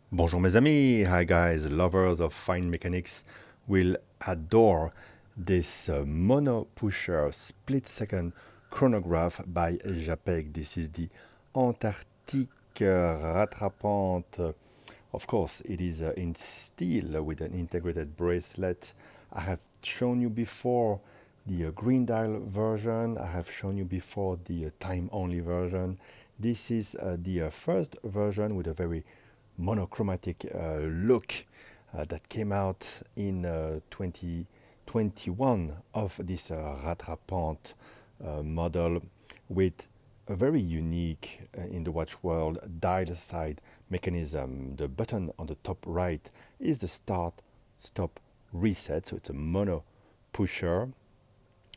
Bonjour mes amis, hi guys, lovers of fine mechanics will adore this mono pusher split second chronograph by Czapek. This is the Antarctique Rattrapante. Of course, it is in steel with an integrated bracelet. I have shown you before the green dial version. I have shown you before the time only version. This is the first version with a very monochromatic look that came out in 2021 of this Rattrapante model with a very unique in the watch world dial side mechanism. The button on the top right is the start stop reset, so it's a mono pusher,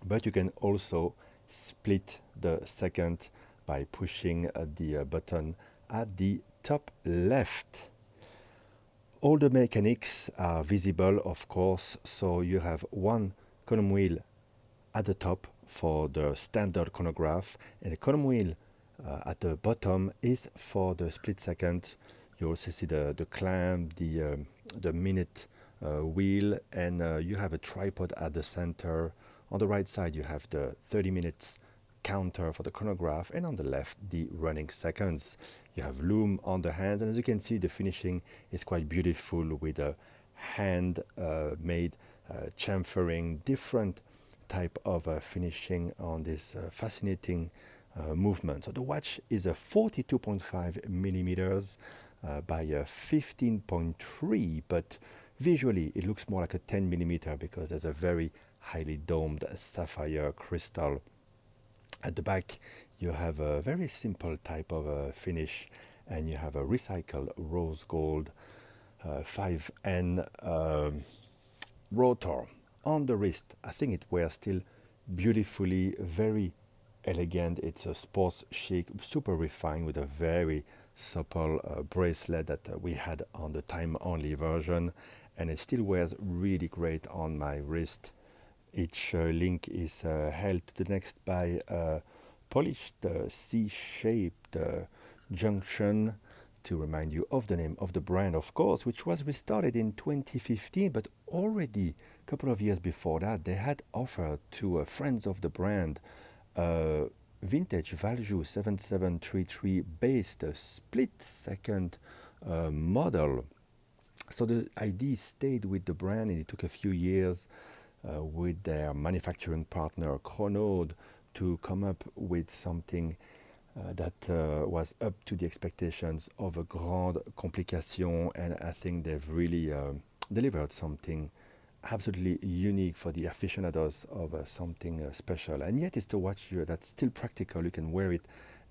but you can also split the second by pushing the button at the top left. All the mechanics are visible, of course, so you have one column wheel at the top for the standard chronograph, and the column wheel at the bottom is for the split second. You also see the clamp, the minute wheel, and you have a tripod at the center. On the right side, you have the 30 minutes counter for the chronograph, and on the left, the running seconds. You have loom on the hand, and as you can see, the finishing is quite beautiful with a hand made chamfering, different type of finishing on this fascinating movement. So the watch is a 42.5 millimeters by a 15.3, but visually it looks more like a 10 millimeter because there's a very highly domed sapphire crystal. At the back, you have a very simple type of finish, and you have a recycled rose gold 5N rotor. On the wrist, I think it wears still beautifully, very elegant. It's a sports chic, super refined with a very supple bracelet that we had on the time only version, and it still wears really great on my wrist. Each link is held to the next by a polished C-shaped junction to remind you of the name of the brand, of course, which was restarted in 2015, but already a couple of years before that, they had offered to friends of the brand a vintage Valjoux 7733 based split second model. So the idea stayed with the brand, and it took a few years with their manufacturing partner Chronode to come up with something that was up to the expectations of a Grande Complication, and I think they've really delivered something absolutely unique for the aficionados of something special. And yet it's a watch that's still practical. You can wear it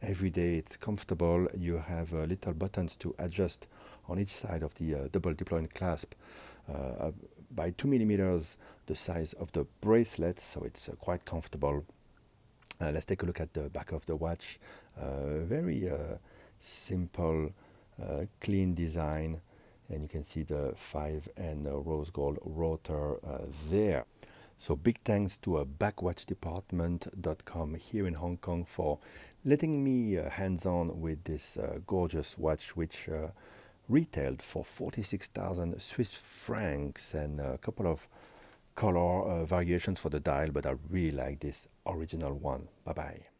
every day. It's comfortable. You have little buttons to adjust on each side of the double deployment clasp by 2 millimeters the size of the bracelet, so it's quite comfortable. Let's take a look at the back of the watch. Very simple, clean design, and you can see the 5N rose gold rotor there. So big thanks to backwatchdepartment.com here in Hong Kong for letting me hands-on with this gorgeous watch, which retailed for 46,000 Swiss francs, and a couple of color variations for the dial, but I really like this original one. Bye bye.